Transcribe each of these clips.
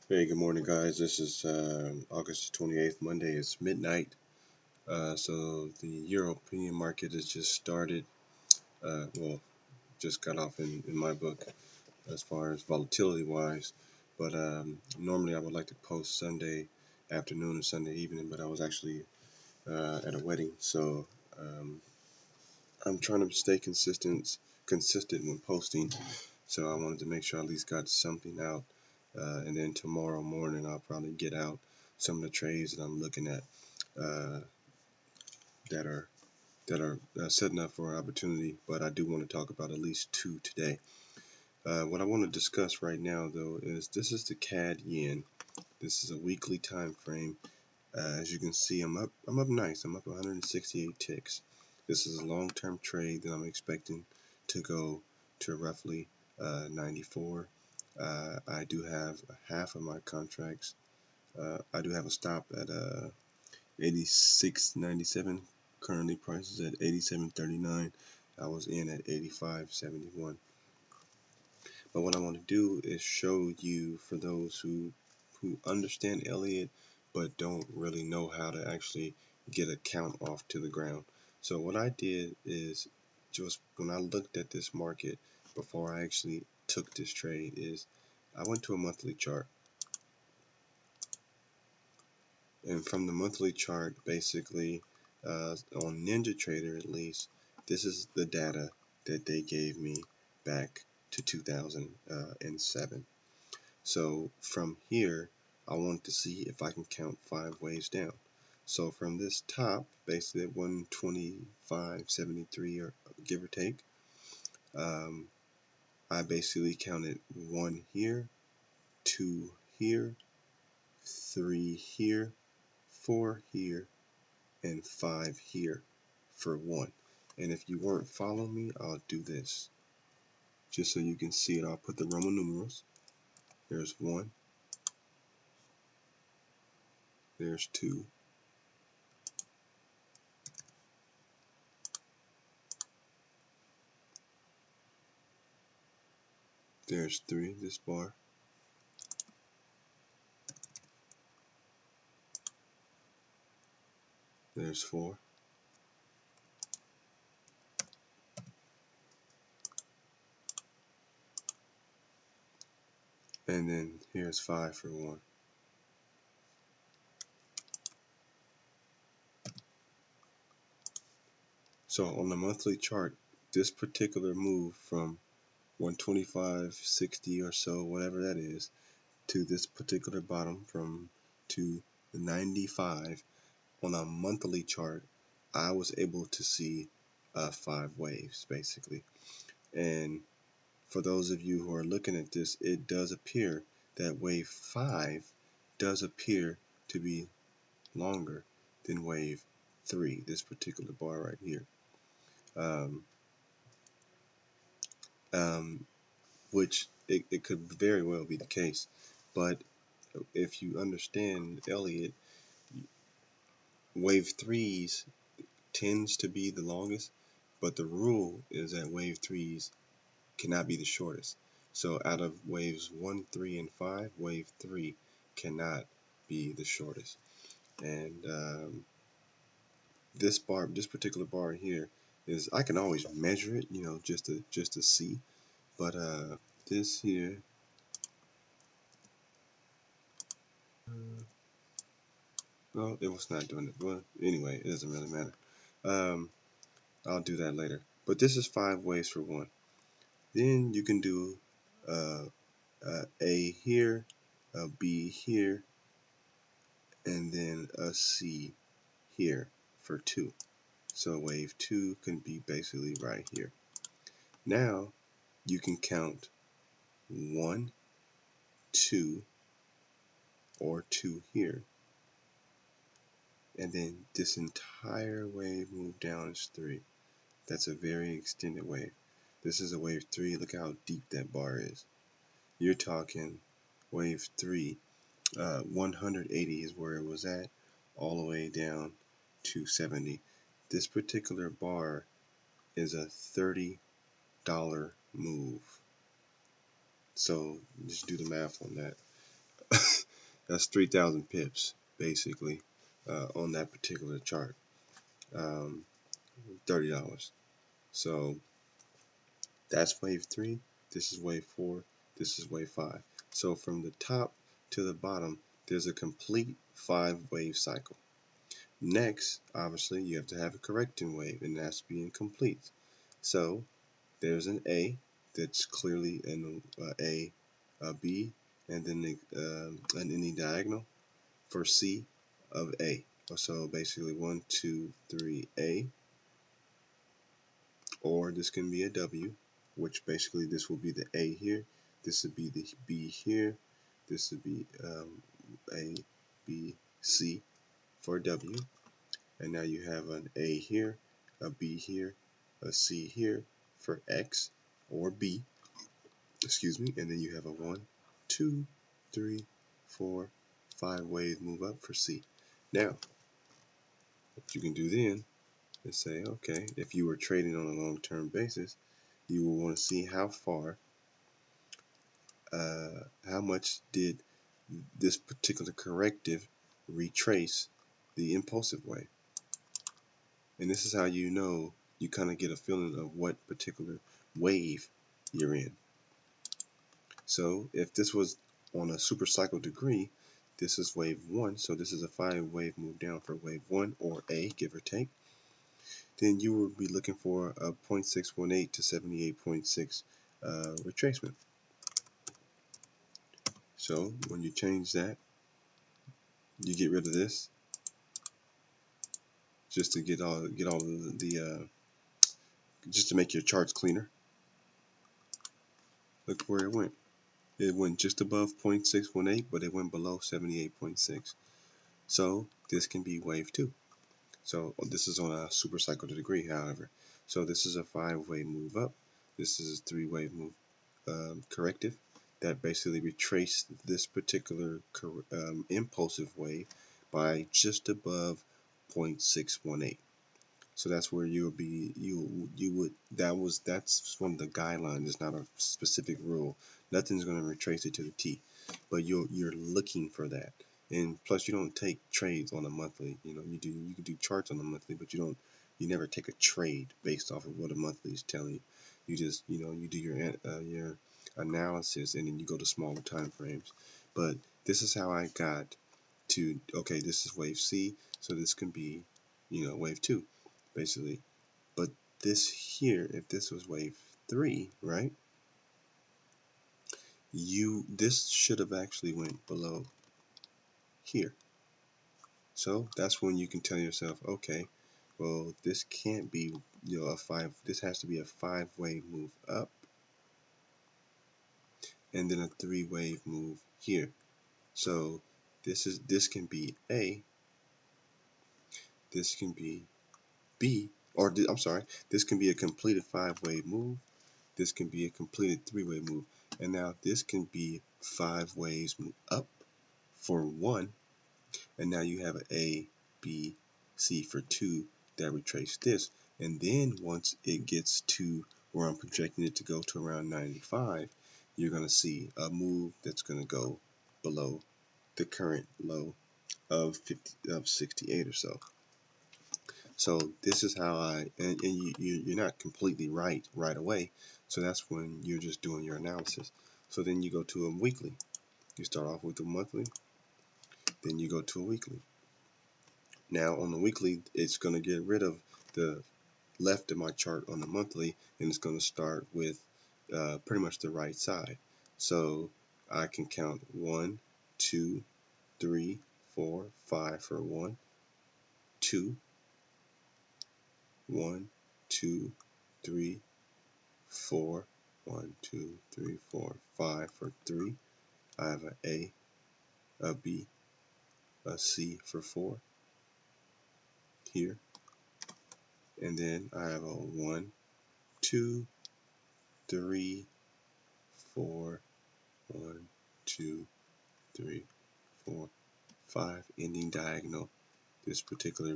Hey, good morning, guys. This is August 28th, Monday. It's midnight. So the European market has just started. Well, just got off in my book as far as volatility wise. But normally I would like to post Sunday afternoon or Sunday evening, but I was actually at a wedding. So I'm trying to stay consistent when posting. So I wanted to make sure I at least got something out. And then tomorrow morning I'll probably get out some of the trades that I'm looking at uh, that are setting up for an opportunity. But I do want to talk about at least two today. What I want to discuss right now, though, is this is the CAD yen. This is a weekly time frame. As you can see, I'm up nice. I'm up 168 ticks. This is a long-term trade that I'm expecting to go to roughly 94. I do have half of my contracts. I do have a stop at 86.97. Currently prices at 87.39. I was in at 85.71. But what I want to do is show you, for those who understand Elliott but don't really know how to actually get a count off to the ground. So what I did is, just when I looked at this market before I actually took this trade, is I went to a monthly chart. And from the monthly chart, basically, on NinjaTrader at least, this is the data that they gave me back to 2007. So from here, I want to see if I can count 5 waves down. So from this top, basically at 125.73 or give or take, I basically counted 1 here, 2 here, 3 here, 4 here, and 5 here for 1. And if you weren't following me, I'll do this just so you can see it. I'll put the Roman numerals. There's 1, there's 2, there's 3, this bar, there's 4, and then here's 5 for 1. So on the monthly chart, this particular move from 125.60 or so, whatever that is, to this particular bottom to 95, on a monthly chart, I was able to see 5 waves basically. And for those of you who are looking at this, it does appear that wave 5 does appear to be longer than wave 3, this particular bar right here. Which it could very well be the case. But if you understand Elliott, wave 3s tends to be the longest, but the rule is that wave 3s cannot be the shortest. So out of waves 1, 3, and 5, wave 3 cannot be the shortest. And this particular bar here is, I can always measure it, just to see. But this here, well, it was not doing it. Well, anyway, it doesn't really matter. I'll do that later. But this is 5 waves for 1. Then you can do A here, a B here, and then a C here for 2. So wave 2 can be basically right here. Now you can count 1, 2, or 2 here. And then this entire wave move down is 3. That's a very extended wave. This is a wave 3. Look how deep that bar is. You're talking wave 3. 180 is where it was at, all the way down to 70. This particular bar is a $30 move. So just do the math on that. That's 3,000 pips basically on that particular chart. $30. So that's wave 3. This is wave 4. This is wave 5. So from the top to the bottom, there's a complete 5-wave cycle. Next, obviously, you have to have a correcting wave, and that's being complete. So there's an A that's clearly an A, a B, and then an ending diagonal for C of A. So basically 1, 2, 3, A, or this can be a W, which basically this will be the A here, this would be the B here, this would be A, B, C for W, and now you have an A here, a B here, a C here for X or B, excuse me, and then you have a 1, 2, 3, 4, 5 wave move up for C. Now, what you can do then is say, okay, if you were trading on a long-term basis, you will want to see how far, how much did this particular corrective retrace the impulsive wave. And this is how you know, you kind of get a feeling of what particular wave you're in. So if this was on a super cycle degree, this is wave 1, so this is a 5-wave move down for wave 1 or A, give or take. Then you will be looking for a 0.618 to 78.6 retracement. So when you change that, you get rid of this just to get all of the just to make your charts cleaner. Look where it went. It went just above 0.618, but it went below 78.6. So this can be wave 2. So this is on a super cycle degree, however. So this is a 5-wave move up. This is a 3-wave move corrective that basically retraced this particular impulsive wave by just above 0.618. So that's where you'll be, that's one of the guidelines. It's not a specific rule. Nothing's going to retrace it to the T, but you're looking for that. And plus, you don't take trades on a monthly. You can do charts on a monthly, but you never take a trade based off of what a monthly is telling you. You just, you do your analysis, and then you go to smaller time frames. But this is how I got to, okay, this is wave C, so this can be, wave 2. Basically, but this here, if this was wave 3, right, this should have actually went below here. So that's when you can tell yourself, okay, well, this can't be, this has to be a 5-wave move up and then a 3-wave move here. So this can be A, this can be B, or I'm sorry, this can be a completed 5-wave move. This can be a completed 3-wave move. And now this can be 5 waves move up for 1. And now you have an A, B, C for 2 that retrace this. And then once it gets to where I'm projecting it to go to around 95, you're going to see a move that's going to go below the current low of 68 or so. So this is how and you're not completely right away. So that's when you're just doing your analysis. So then you go to a weekly. You start off with a monthly, then you go to a weekly. Now on the weekly, it's going to get rid of the left of my chart on the monthly, and it's going to start with pretty much the right side. So I can count 1, 2, 3, 4, 5 for 1, 2, 1, 2, 3, 4, 1, 2, 3, 4, 5 for 3. I have an A, a B, a C for 4 here. And then I have a 1, 2, 3, 4, 1, 2, 3, 4, 5 ending diagonal. This particular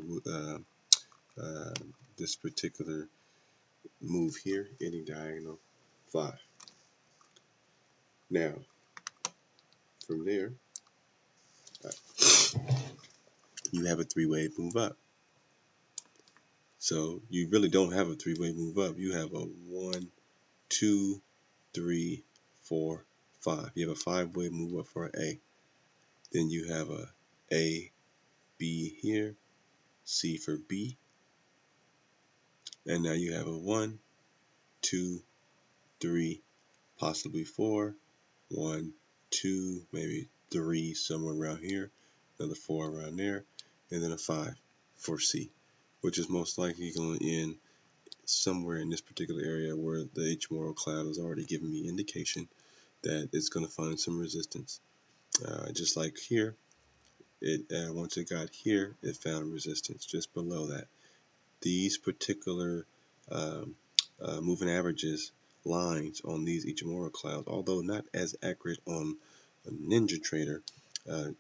move here, ending diagonal 5. Now from there, you have a three-way move up. So you really don't have a three-way move up. You have a 1, 2, 3, 4, 5. You have a five-way move up for an A. Then you have A, B here, C for B, and now you have a 1, 2, 3, possibly 4, 1, 2, maybe 3 somewhere around here, another 4 around there, and then a 5 for C, which is most likely going to end somewhere in this particular area where the H Moral cloud has already given me indication that it's going to find some resistance. Just like here, once it got here, it found resistance just below that. These particular um, moving averages lines on these Ichimoku clouds, although not as accurate on a NinjaTrader,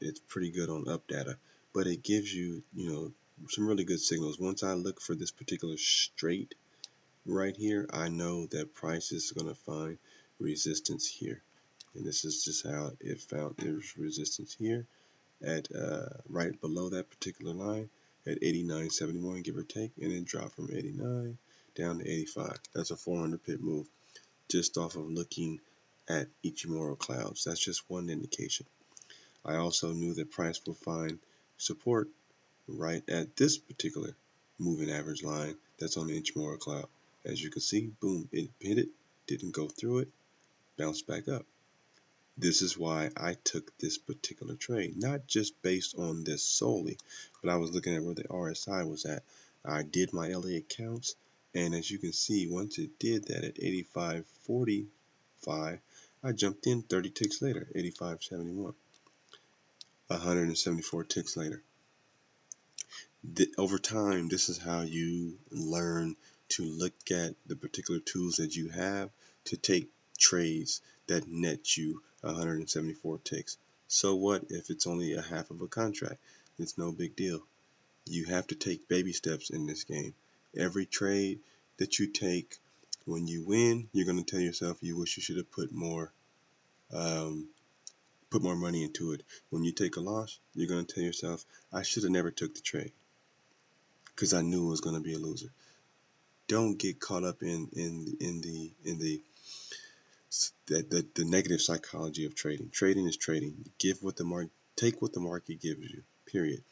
it's pretty good on up data, but it gives you, some really good signals. Once I look for this particular straight right here, I know that price is going to find resistance here, and this is just how it found there's resistance here at right below that particular line at 89.71, give or take, and then drop from 89 down to 85. That's a 400 pip move just off of looking at Ichimoku clouds. That's just one indication. I also knew that price will find support right at this particular moving average line that's on the Ichimoku cloud. As you can see, boom, it hit it, didn't go through it, bounced back up. This is why I took this particular trade, not just based on this solely, but I was looking at where the RSI was at. I did my Elliott counts, and as you can see, once it did that at 85.45, I jumped in 30 ticks later, 85.71, 174 ticks later. Over time, this is how you learn to look at the particular tools that you have to take trades that net you 174 ticks. So what if it's only a half of a contract? It's no big deal. You have to take baby steps in this game. Every trade that you take, when you win, you're going to tell yourself you wish you should have put more money into it. When you take a loss, you're going to tell yourself, I should have never took the trade, because I knew it was going to be a loser. Don't get caught up in the negative psychology of trading. Trading is trading. Take what the market gives you. Period.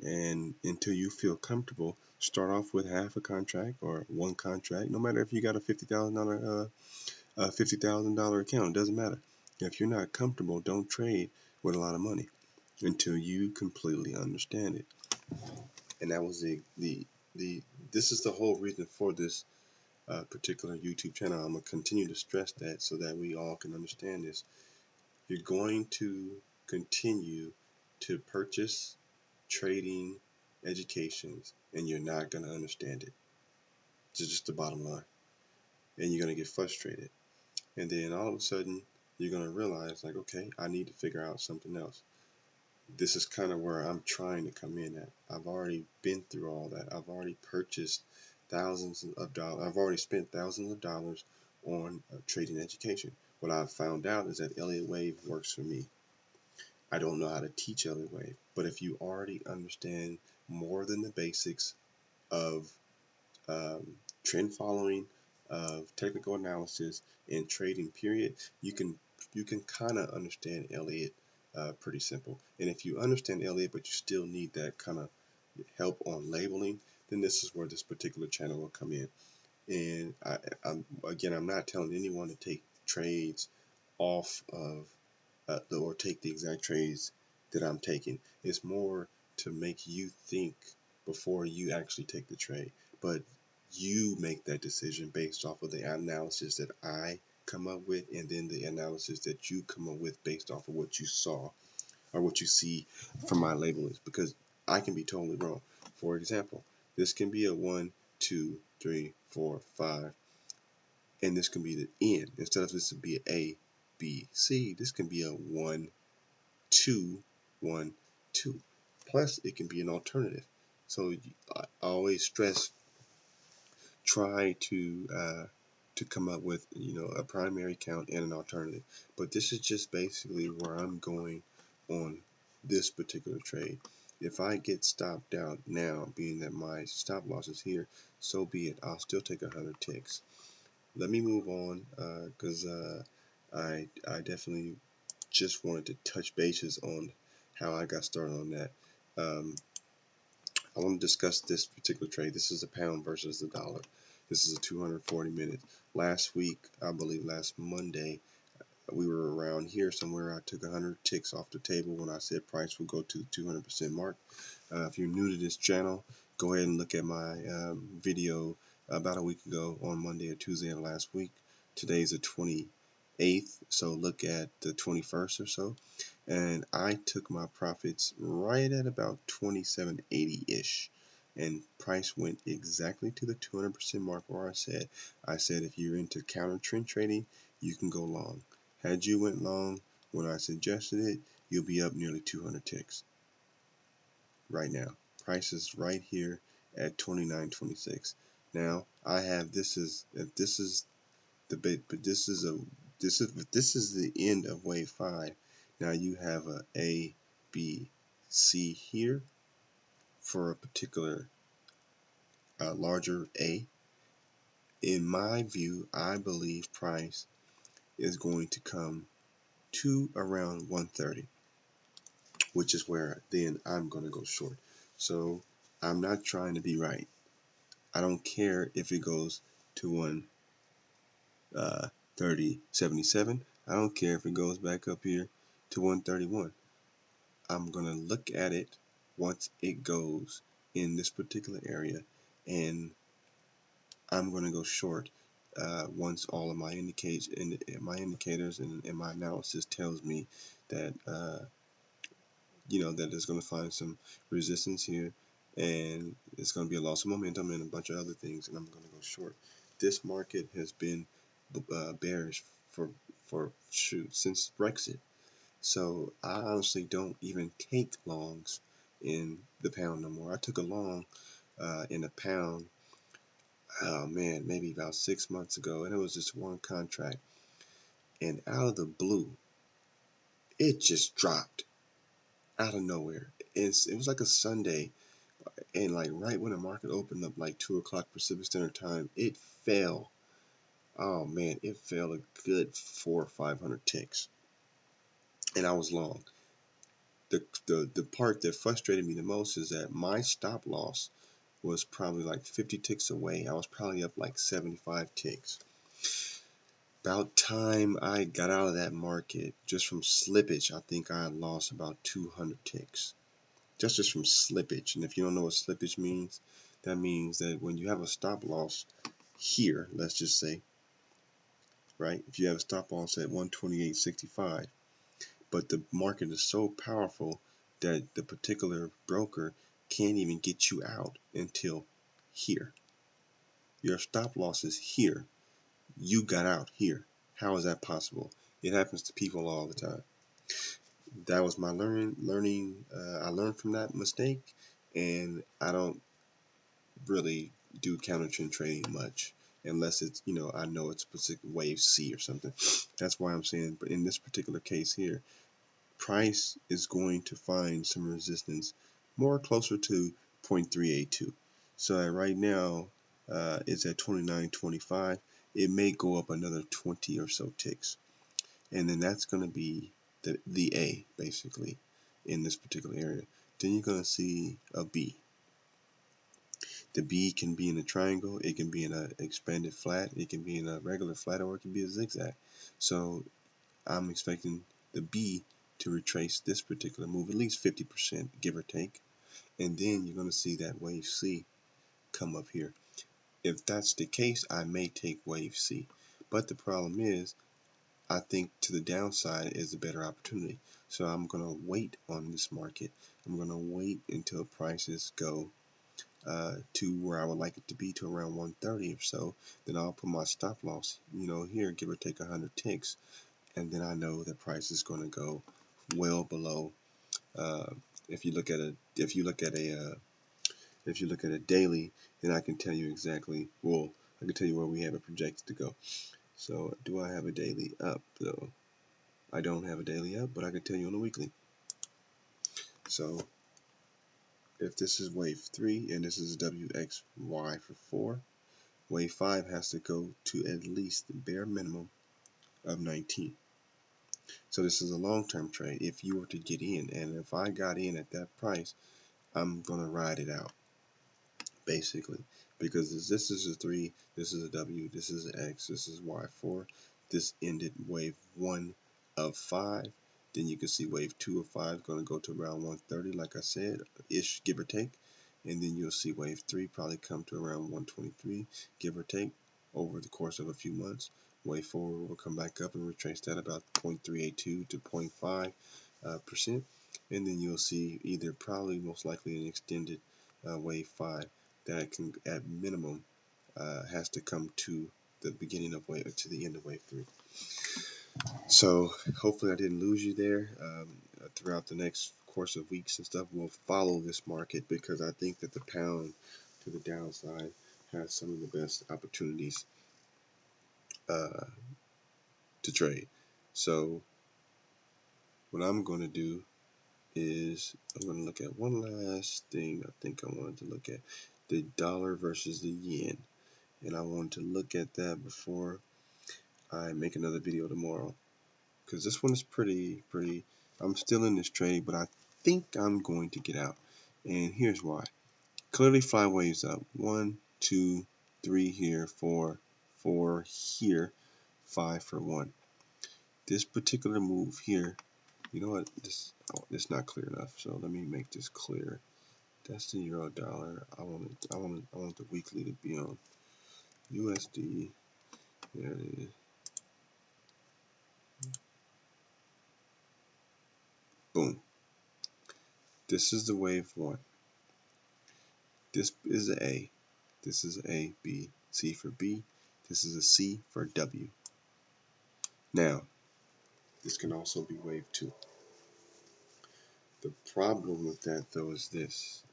And until you feel comfortable, start off with half a contract or one contract. No matter if you got a $50,000 account, it doesn't matter. If you're not comfortable, don't trade with a lot of money until you completely understand it. And that was this is the whole reason for this particular YouTube channel. I'm going to continue to stress that so that we all can understand this. You're going to continue to purchase trading educations and you're not going to understand it. It's just the bottom line. And you're going to get frustrated. And then all of a sudden, you're going to realize, like, okay, I need to figure out something else. This is kind of where I'm trying to come in at. I've already been through all that. I've already purchased thousands of dollars. I've already spent thousands of dollars on trading education. What I've found out is that Elliott Wave works for me. I don't know how to teach Elliott Wave, but if you already understand more than the basics of trend following, of technical analysis, and trading period, you can kind of understand Elliott pretty simple. And if you understand Elliott but you still need that kind of help on labeling, then this is where this particular channel will come in. And I'm not telling anyone to take trades off of or take the exact trades that I'm taking. It's more to make you think before you actually take the trade. But you make that decision based off of the analysis that I come up with, and then the analysis that you come up with based off of what you saw or what you see from my labelings, because I can be totally wrong. For example, this can be a 1, 2, 3, 4, 5, and this can be the N. Instead of this to be an A, B, C, this can be a 1, 2, 1, 2. Plus, it can be an alternative. So I always stress, try to come up with a primary count and an alternative. But this is just basically where I'm going on this particular trade. If I get stopped out now, being that my stop loss is here, so be it. I'll still take 100 ticks. Let me move on because I definitely just wanted to touch bases on how I got started on that. I want to discuss this particular trade. This is a pound versus the dollar. This is a 240 minute. Last week, I believe last Monday, we were around here somewhere. I took 100 ticks off the table when I said price would go to the 200% mark. If you're new to this channel, go ahead and look at my video about a week ago on Monday or Tuesday of last week. Today's the 28th, so look at the 21st or so. And I took my profits right at about 27.80-ish. And price went exactly to the 200% mark where I said if you're into counter trend trading, you can go long. Had you went long when I suggested it, you'll be up nearly 200 ticks right now. Price is right here at 29.26. Now I have this is the bit, but this is the end of wave 5. Now you have a B, C here for a particular larger A. In my view, I believe price is going to come to around 130, which is where then I'm going to go short. So I'm not trying to be right. I don't care if it goes to 130.77. I don't care if it goes back up here to 131. I'm going to look at it once it goes in this particular area, and I'm going to go short once all of my indicators and my analysis tells me that that it's going to find some resistance here, and it's going to be a loss of momentum and a bunch of other things, and I'm going to go short. This market has been bearish since Brexit. So I honestly don't even take longs in the pound no more. I took a long in a pound, oh man, maybe about 6 months ago, and it was just one contract. And out of the blue, it just dropped out of nowhere. It was like a Sunday, and like right when the market opened up, like 2 o'clock Pacific Standard Time, it fell. Oh man, it fell a good 400 or 500 ticks, and I was long. The part that frustrated me the most is that my stop loss was probably like 50 ticks away. I was probably up like 75 ticks. About time I got out of that market, just from slippage, I think I had lost about 200 ticks. Just from slippage. And if you don't know what slippage means, that means that when you have a stop loss here, let's just say, right? If you have a stop loss at 128.65, but the market is so powerful that the particular broker can't even get you out until here. Your stop loss is here. You got out here. How is that possible? It happens to people all the time. That was my learning. I learned from that mistake, and I don't really do counter trend trading much unless it's, I know it's a specific wave C or something. That's why I'm saying, but in this particular case here, price is going to find some resistance more closer to 0.382. So right now it's at 29.25. It may go up another 20 or so ticks, and then that's going to be the A basically in this particular area. Then you're going to see a B. The B can be in a triangle, it can be in an expanded flat, it can be in a regular flat, or it can be a zigzag. So I'm expecting the B to retrace this particular move at least 50%, give or take, and then you're going to see that wave C come up here. If that's the case, I may take wave C, but the problem is I think to the downside is a better opportunity. So I'm going to wait on this market. I'm going to wait until prices go to where I would like it to be, to around 130 or so. Then I'll put my stop loss, here, give or take 100 ticks, and then I know that price is going to go well below. If you look at a daily, then I can tell you exactly. Well, I can tell you where we have it projected to go. So do I have a daily up though? I don't have a daily up, but I can tell you on a weekly. So if this is wave 3 and this is WXY for 4, wave 5 has to go to at least the bare minimum of 19. So this is a long-term trade if you were to get in, and if I got in at that price, I'm gonna ride it out basically, because this is a 3, this is a W, this is an X, this is Y4. This ended wave 1 of 5. Then you can see wave 2 of 5 is going to go to around 130, like I said, ish, give or take. And then you'll see wave 3 probably come to around 123, give or take, over the course of a few months. Wave 4 will come back up and retrace that about 0.382 to 0.5%. And then you'll see either probably most likely an extended wave 5 that can at minimum has to come to the beginning of wave, to the end of wave 3. So hopefully I didn't lose you there. Throughout the next course of weeks and stuff, we'll follow this market because I think that the pound to the downside has some of the best opportunities to trade. So what I'm going to do is I'm going to look at one last thing. I think I wanted to look at the dollar versus the yen, and I wanted to look at that before I make another video tomorrow, because this one is pretty. I'm still in this trade, but I think I'm going to get out, and here's why. Clearly 5 waves up. 1, 2, 3 here, 4 here, 5 for 1. This particular move here, you know what? This is not clear enough. So let me make this clear. That's the euro dollar. I want the weekly to be on USD. There it is. Boom. This is the wave 1. This is an A. This is A, B, C for B. This is a C for W. Now, this can also be wave 2. The problem with that, though, is this.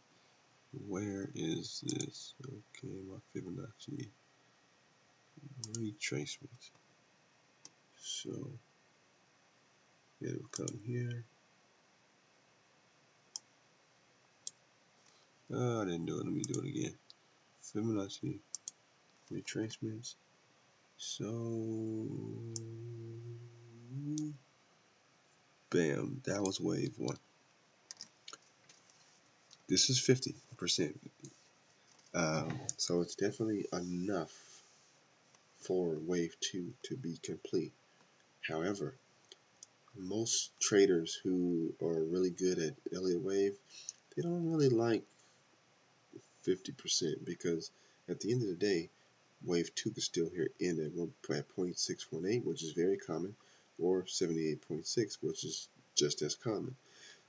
Where is this? Okay, my Fibonacci retracement. So, it'll come here. Oh, I didn't do it. Let me do it again. Fibonacci retracements. So, bam, that was wave 1. This is 50%. So it's definitely enough for wave 2 to be complete. However, most traders who are really good at Elliott wave, they don't really like 50% because at the end of the day, wave 2 could still end at 0.618, which is very common, or 78.6, which is just as common.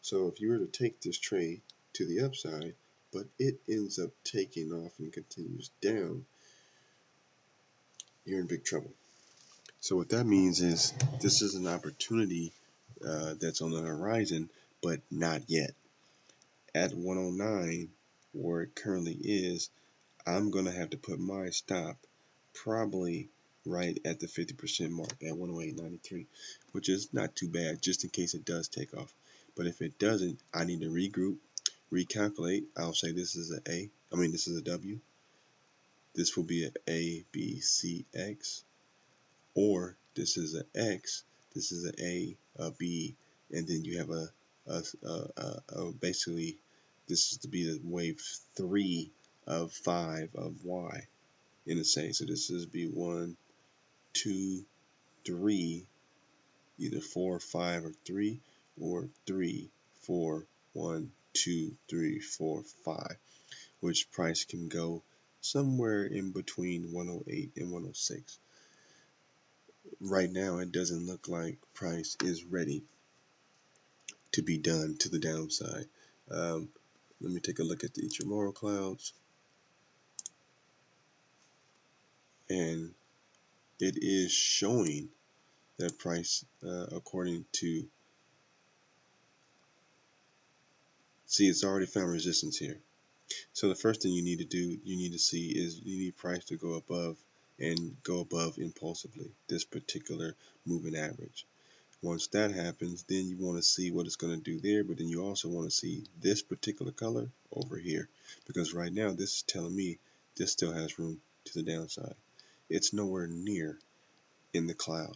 So if you were to take this trade to the upside, but it ends up taking off and continues down, you're in big trouble. So what that means is this is an opportunity that's on the horizon, but not yet. At 109, where it currently is, I'm going to have to put my stop probably right at the 50% mark at 108.93, which is not too bad, just in case it does take off. But if it doesn't, I need to regroup, recalculate. I'll say this is this is a W. This will be an A, B, C, X. Or this is an X, this is an A, B, and then you have basically this is to be the wave 3 of 5 of Y in the same. So this is be 1, 2, 3, either 4, 5, or 3, or 3, 4, 1, 2, 3, 4, 5, which price can go somewhere in between 108 and 106. Right now, it doesn't look like price is ready to be done to the downside. Let me take a look at the Ichimoku clouds, and it is showing that price, according to, see, it's already found resistance here. So the first thing you need to do, you need to see is you need price to go above and go above impulsively this particular moving average. Once that happens, then you want to see what it's going to do there, but then you also want to see this particular color over here, because right now this is telling me this still has room to the downside. It's nowhere near in the cloud,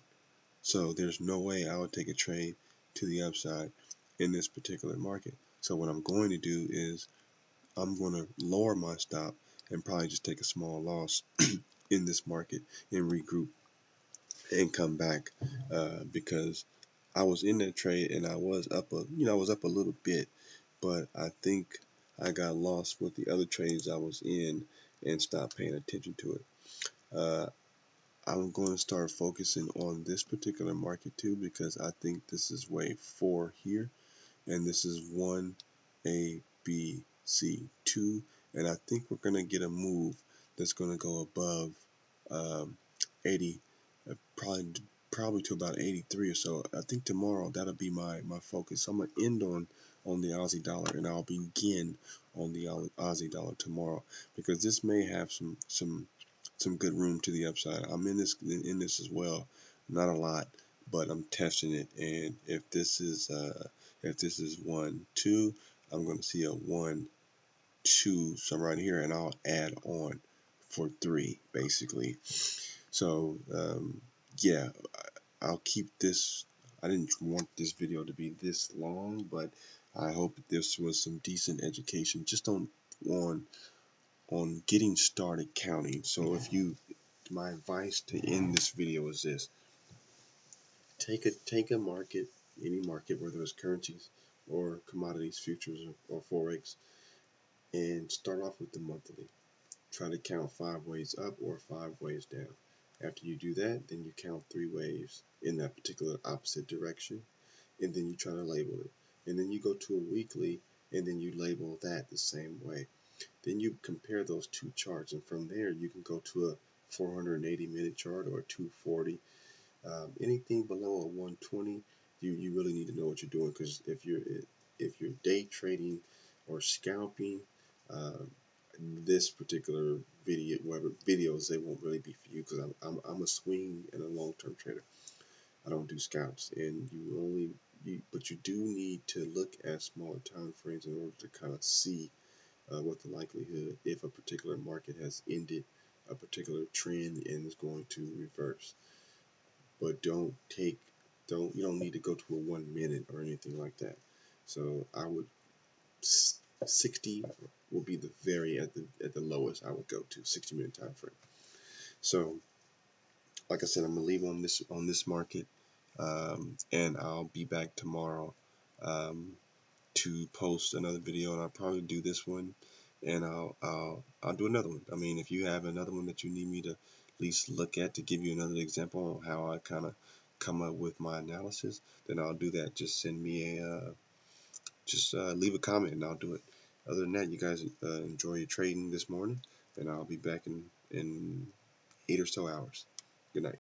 so there's no way I would take a trade to the upside in this particular market. So what I'm going to do is I'm going to lower my stop and probably just take a small loss in this market and regroup and come back, because I was in that trade and I was up a little bit, but I think I got lost with the other trades I was in and stopped paying attention to it. I'm going to start focusing on this particular market too, because I think this is wave 4 here, and this is 1 A B C 2, and I think we're going to get a move that's going to go above 80, probably to about 83 or so. I think tomorrow that'll be my focus. So I'm gonna end on the Aussie dollar, and I'll begin on the Aussie dollar tomorrow, because this may have some good room to the upside. I'm in this as well, not a lot, but I'm testing it. And if this is 1 2, I'm going to see a 1 2 some right here, and I'll add on for 3 basically. So yeah, I'll keep this. I didn't want this video to be this long, but I hope this was some decent education just on getting started counting. So my advice to end this video is this: take a market, any market, whether it's currencies or commodities, futures, or forex, and start off with the monthly. Try to count 5 waves up or 5 waves down. After you do that, then you count 3 waves in that particular opposite direction, and then you try to label it. And then you go to a weekly, and then you label that the same way. Then you compare those two charts, and from there you can go to a 480-minute chart or a 240. Anything below a 120, you really need to know what you're doing, because if you're day trading or scalping, this particular videos, they won't really be for you, because I'm a swing and a long-term trader. I don't do scalps, and but you do need to look at smaller time frames in order to kind of see what the likelihood, if a particular market has ended a particular trend and is going to reverse. But you don't need to go to a 1 minute or anything like that. So I would 60 will be the very at the lowest I would go to, 60-minute time frame. So like I said, I'm gonna leave on this market, and I'll be back tomorrow to post another video, and I'll probably do this one, and I'll do another one. I mean, if you have another one that you need me to at least look at to give you another example on how I kind of come up with my analysis, then I'll do that. Just send me leave a comment and I'll do it. Other than that, you guys enjoy your trading this morning, and I'll be back in 8 or so hours. Good night.